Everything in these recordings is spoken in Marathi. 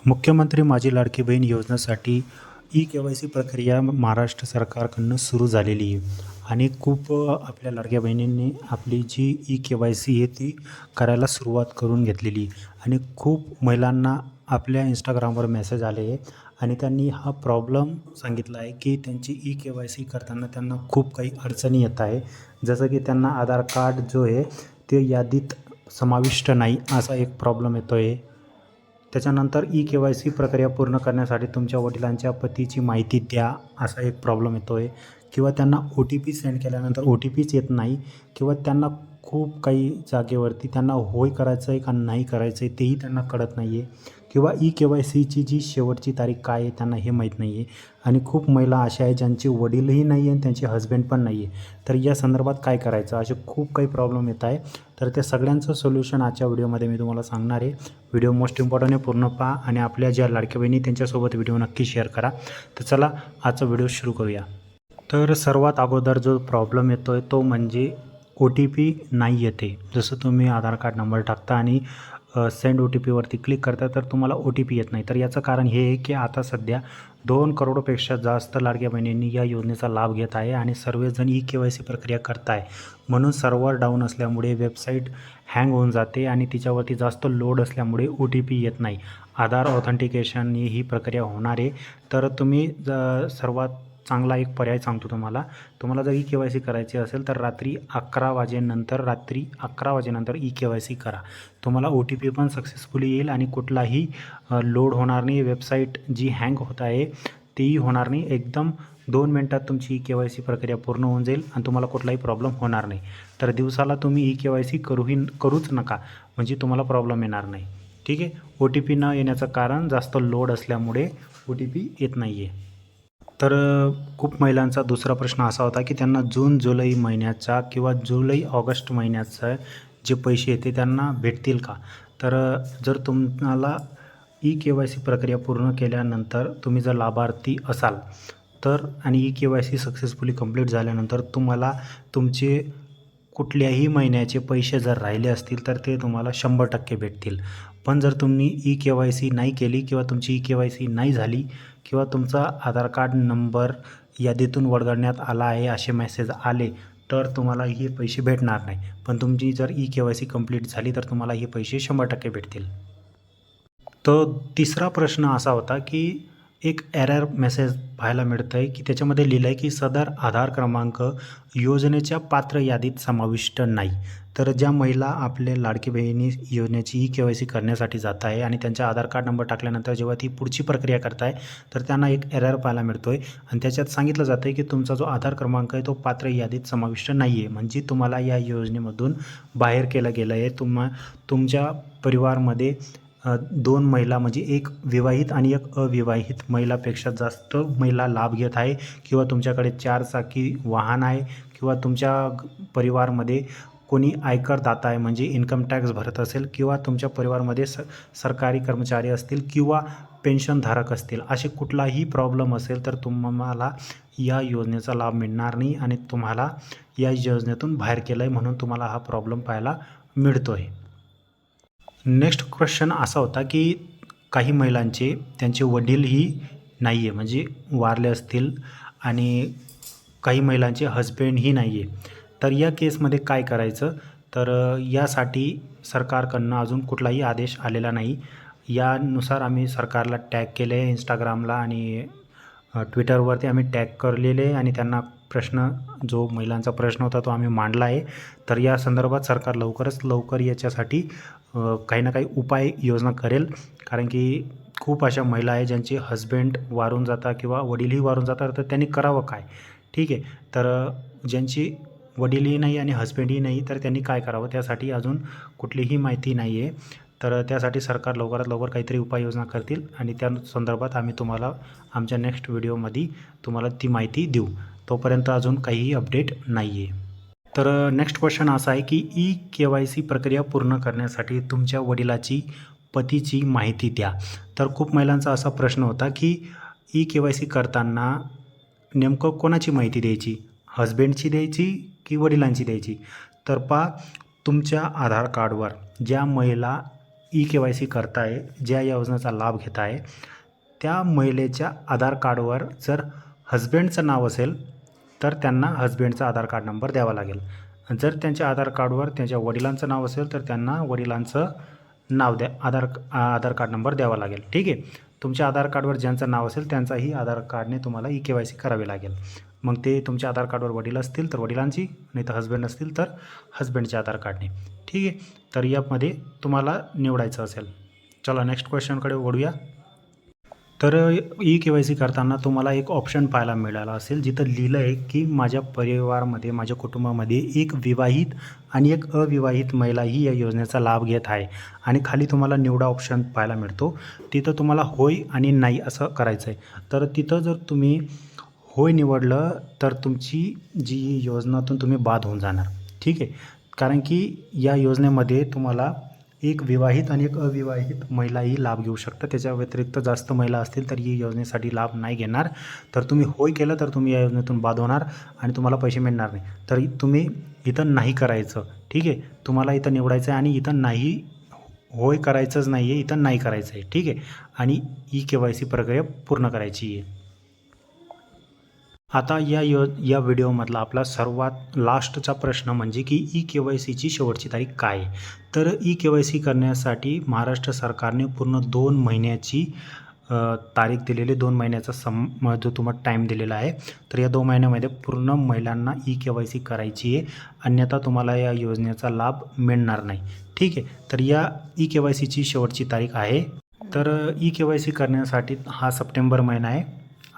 मुख्यमंत्री माझी लाडकी बहीण योजनेसाठी ई-के-वाय-सी प्रक्रिया महाराष्ट्र सरकारकडून सुरू झालेली आहे आणि खूप आपल्या लाडक्या बहिणींनी आपली जी ई-के-वाय-सी आहे ती करायला सुरुवात करून घेतलेली आहे आणि खूप महिलांना आपल्या इंस्टाग्रामवर मेसेज आले आहे आणि त्यांनी हा प्रॉब्लेम सांगितला आहे की त्यांची ई-के-वाय-सी करताना त्यांना खूप काही अडचणी येत आहे. जसं की त्यांना आधार कार्ड जो आहे ते यादीत समाविष्ट नाही असा एक प्रॉब्लेम येतो आहे. त्याच्यानंतर ई-के-वाय-सी प्रक्रिया पूर्ण करण्यासाठी तुमच्या वडिलांच्या पतीची माहिती द्या असा एक प्रॉब्लेम येतो आहे किंवा त्यांना ओ-टी-पी सेंड केल्यानंतर ओ-टी-पीच येत नाही किंवा त्यांना खूप काही जागेवरती त्यांना होय करायचं आहे का नाही करायचं आहे तेही त्यांना कळत नाही आहे किंवा ई-के-वाय-सीची जी शेवटची तारीख काय आहे त्यांना हे माहीत नाही आहे आणि खूप महिला अशा आहेत ज्यांचे वडीलही नाही आहे आणि त्यांचे हजबंड पण नाही आहे. तर या संदर्भात काय करायचं असे खूप काही प्रॉब्लेम येत आहे. तर त्या सगळ्यांचं सोल्युशन आजच्या व्हिडिओमध्ये मी तुम्हाला सांगणार आहे. व्हिडिओ मोस्ट इम्पॉर्टंट आहे, पूर्ण पहा आणि आपल्या ज्या लाडक्या बहिणी त्यांच्यासोबत व्हिडिओ नक्की शेअर करा. तर चला आजचा व्हिडिओ सुरू करूया. तर सर्वात अगोदर जो प्रॉब्लेम येतो आहे तो म्हणजे ओ-टी-पी नाही येते. जसं तुम्ही आधार कार्ड नंबर टाकता आणि सेंड ओ-टी-पीवरती क्लिक करता तर तुम्हाला ओ-टी-पी येत नाही. तर याचं कारण हे आहे की आता सध्या 2 करोडपेक्षा जास्त लाडक्या बहिणींनी या योजनेचा लाभ घेत आहे आणि सर्वजण ई-के-वाय-सी प्रक्रिया करत आहे. म्हणून सर्व्हर डाऊन असल्यामुळे वेबसाईट हँग होऊन जाते आणि तिच्यावरती जास्त लोड असल्यामुळे ओ-टी-पी येत नाही. आधार ऑथेंटिकेशननी ही प्रक्रिया होणार आहे. तर तुम्ही सर्वात चांगला एक पर्याय सांगतो तुम्हाला जर ई-के-वाय-सी करायची असेल तर रात्री 11 वाजेनंतर ई-के-वाय-सी करा. तुम्हाला ओ-टी-पी पण सक्सेसफुली येईल आणि कुठलाही लोड होणार नाही. वेबसाईट जी हँग होत आहे तेही होणार नाही. एकदम 2 मिनिटात तुमची ई-के-वाय-सी प्रक्रिया पूर्ण होऊन जाईल आणि तुम्हाला कुठलाही प्रॉब्लेम होणार नाही. तर दिवसाला तुम्ही ई-के-वाय-सी करूच नका, म्हणजे तुम्हाला प्रॉब्लेम येणार नाही. ठीक आहे. ओ-टी-पी न येण्याचं कारण जास्त लोड असल्यामुळे ओ-टी-पी येत नाही आहे. तर खूप महिलांचा दुसरा प्रश्न असा होता की त्यांना जून जुलै महिन्याचा किंवा जुलै ऑगस्ट महिन्याचा जे पैसे येते त्यांना भेटतील का? तर जर तुम्हाला ई-के-वाय-सी प्रक्रिया पूर्ण केल्यानंतर तुम्ही जर लाभार्थी असाल तर आणि ई-के-वाय-सी सक्सेसफुली कंप्लीट झाल्यानंतर तुम्हाला तुमचे कुठल्याही महिन्याचे पैसे जर राहिले असतील तर ते तुम्हाला 100% भेटतील. पण जर तुम्ही ई-के-वाय-सी नाही केली किंवा तुमची ई-के-वाय-सी नाही झाली किंवा तुमचा आधार कार्ड नंबर यादीतून वगळण्यात आला आहे असे मेसेज आले तर तुम्हाला हे पैसे भेटणार नाही. पण तुमची जर ई-के-वाय-सी कंप्लीट झाली तर तुम्हाला हे पैसे 100% भेटतील. तर तिसरा प्रश्न असा होता की एक एरर मेसेज पाहायला मिळतं आहे की त्याच्यामध्ये लिहिलं आहे की सदर आधार क्रमांक योजनेच्या पात्र यादीत समाविष्ट नाही. तर ज्या महिला आपल्या लाडकी बहिणी योजनेची ई-के-वाय-सी करण्यासाठी जात आहे आणि त्यांचा आधार कार्ड नंबर टाकल्यानंतर जेव्हा ती पुढची प्रक्रिया करत आहे तर त्यांना एक एरर पाहायला मिळतो आहे आणि त्याच्यात सांगितलं जातं आहे की तुमचा जो आधार क्रमांक आहे तो पात्र यादीत समाविष्ट नाही आहे. म्हणजे तुम्हाला या योजनेमधून बाहेर केलं गेलं आहे. तुमच्या परिवारामध्ये 2 महिला म्हणजे एक विवाहित आणि एक अविवाहित महिलापेक्षा जास्त महिला लाभ घेत आहे किंवा तुमच्याकडे 4 चाकी वाहन आहे किंवा तुमच्या परिवारामध्ये कोणी आयकर दाता आहे म्हणजे इन्कम टॅक्स भरत असेल किंवा तुमच्या परिवारामध्ये सरकारी कर्मचारी असतील किंवा पेन्शनधारक असतील, असे कुठलाही प्रॉब्लेम असेल तर तुम्हाला या योजनेचा लाभ मिळणार नाही आणि तुम्हाला या योजनेतून बाहेर केलं आहे म्हणून तुम्हाला हा प्रॉब्लेम पाहायला मिळतो आहे. नेक्स्ट क्वेश्चन असा होता की काही महिलांचे त्यांचे वडीलही नाही आहे म्हणजे वारले असतील आणि काही महिलांचे हजबंडही नाही आहे. तर या केसमध्ये काय करायचं? तर यासाठी सरकारकडून अजून कुठलाही आदेश आलेला नाही. यानुसार आम्ही सरकारला टॅग केले आहे इंस्टाग्रामला आणि ट्विटरवरती आम्ही टॅग करलेले आहे आणि त्यांना जो महिलांचा प्रश्न होता तो आम्ही मांडला आहे. तर या संदर्भात सरकार लवकरच लवकर याच्यासाठी काही ना काही उपाय योजना करेल. कारण की खूप अशा महिला आहे ज्यांचे हजबंड वारून जातात किंवा वडीलही वारून जातात तर त्यांनी करावं काय? ठीक आहे. तर ज्यांची वडीलही नाही आणि हजबंडही नाही तर त्यांनी काय करावं? त्यासाठी अजून कुठलीही माहिती नाही आहे. तर त्यासाठी सरकार लवकरात लवकर काहीतरी उपाययोजना करतील आणि त्या संदर्भात आम्ही तुम्हाला आमच्या नेक्स्ट व्हिडिओमध्ये तुम्हाला ती माहिती देऊ. तोपर्यंत अजून काहीही अपडेट नाही आहे. तर नेक्स्ट क्वेश्चन असा आहे की ई-के-वाय-सी प्रक्रिया पूर्ण करण्यासाठी तुमच्या वडिलाची पतीची माहिती द्या. तर खूप महिलांचा असा प्रश्न होता की ई-के-वाय-सी करताना नेमकं कोणाची माहिती द्यायची? हजबंडची द्यायची की वडिलांची द्यायची? तर तुमच्या आधार कार्डवर ज्या महिला ई-के-वाय-सी करताय, ज्या योजनेचा लाभ घेत आहे, त्या महिलेच्या आधार कार्डवर जर हजबंडचं नाव असेल तर त्यांना हजबंडचा आधार कार्ड नंबर द्यावा लागेल. जर त्यांच्या आधार कार्डवर त्यांच्या वडिलांचं नाव असेल तर त्यांना वडिलांचं नाव आधार कार्ड नंबर द्यावा लागेल. ठीक आहे. तुमच्या आधार कार्डवर ज्यांचं नाव असेल त्यांचाही आधार कार्डने तुम्हाला ई-के-वाय-सी करावी लागेल. मग ते तुमच्या आधार कार्डवर वडील असतील तर वडिलांची, नाही तर हजबंड असतील तर हजबंडच्या आधार कार्डने. ठीक आहे. तर यामध्ये तुम्हाला निवडायचं असेल. चला नेक्स्ट क्वेश्चनकडे वळूया. तर ई-के-वाय-सी करताना तुम्हाला एक ऑप्शन पाहायला मिळाला असेल जिथं लिहिलं आहे की माझ्या परिवारामध्ये, माझ्या कुटुंबामध्ये एक विवाहित आणि एक अविवाहित महिलाही या योजनेचा लाभ घेत आहे आणि खाली तुम्हाला निवडा ऑप्शन पाहायला मिळतो. तिथं तुम्हाला होय आणि नाही असं करायचं आहे. तर तिथं जर तुम्ही होय निवडलं तर तुमची जी योजनातून तुम्ही बाद होऊन जाणार. ठीक आहे. कारण की या योजनेमध्ये तुम्हाला एक विवाहित आणि एक अविवाहित महिलाही लाभ घेऊ शकतात. त्याच्या व्यतिरिक्त जास्त महिला असतील तर ही योजनेसाठी लाभ नाही घेणार. तर तुम्ही होय केलं तर तुम्ही या योजनेतून बाद होणार आणि तुम्हाला पैसे मिळणार नाही. तर तुम्ही इथं नाही करायचं. ठीक आहे. तुम्हाला इथं निवडायचं आहे आणि इथं नाही, होय करायचंच नाही आहे, इथं नाही करायचं आहे. ठीक आहे. आणि ई-के-वाय-सी प्रक्रिया पूर्ण करायची आहे. आता या व्हिडिओमधला आपला सर्वात लास्टचा प्रश्न म्हणजे की ई-के-वाय-सीची शेवटची तारीख काय आहे? तर ई-के-वाय-सी करण्यासाठी महाराष्ट्र सरकारने पूर्ण 2 महिन्याची तारीख दिलेली, 2 महिन्याचा जो तुम्हाला टाईम दिलेला आहे. तर या 2 महिन्यामध्ये पूर्ण महिलांना ई-के-वाय-सी करायची आहे, अन्यथा तुम्हाला या योजनेचा लाभ मिळणार नाही. ठीक आहे. तर या ई-के-वाय-सीची शेवटची तारीख आहे. तर ई-के-वाय-सी करण्यासाठी हा सप्टेंबर महिना आहे,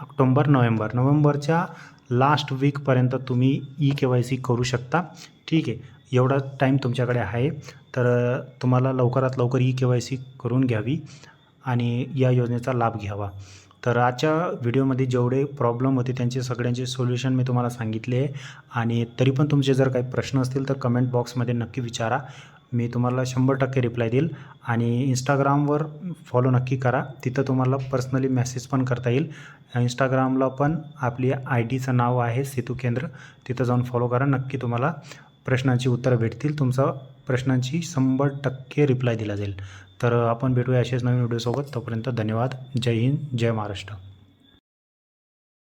ऑक्टोबर, नोव्हेंबरच्या लास्ट वीकपर्यंत तुम्ही ई-के-वाय-सी करू शकता. ठीक आहे. एवढा टाईम तुमच्याकडे आहे. तर तुम्हाला लवकरात लवकर ई-के-वाय-सी करून घ्यावी आणि या योजनेचा लाभ घ्यावा. तर आजच्या व्हिडिओमध्ये जेवढे प्रॉब्लेम होते त्यांचे सगळ्यांचे सोल्युशन मी तुम्हाला सांगितले आहे. आणि तरी पण तुमचे जर काही प्रश्न असतील तर कमेंट बॉक्समध्ये नक्की विचारा. मी तुम्हाला 100% रिप्लाय देईल. आणि इंस्टाग्रामवर फॉलो नक्की करा. तिथं तुम्हाला पर्सनली मेसेज पण करता येईल. इंस्टाग्रामला पण आपली ID-चं नाव आहे सेतू केंद्र. तिथं जाऊन फॉलो करा. नक्की तुम्हाला प्रश्नांची उत्तरं भेटतील. तुमचा प्रश्नांची 100% रिप्लाय दिला जाईल. तर आपण भेटूया असेच नवीन व्हिडिओसोबत. तोपर्यंत धन्यवाद. जय हिंद, जय महाराष्ट्र.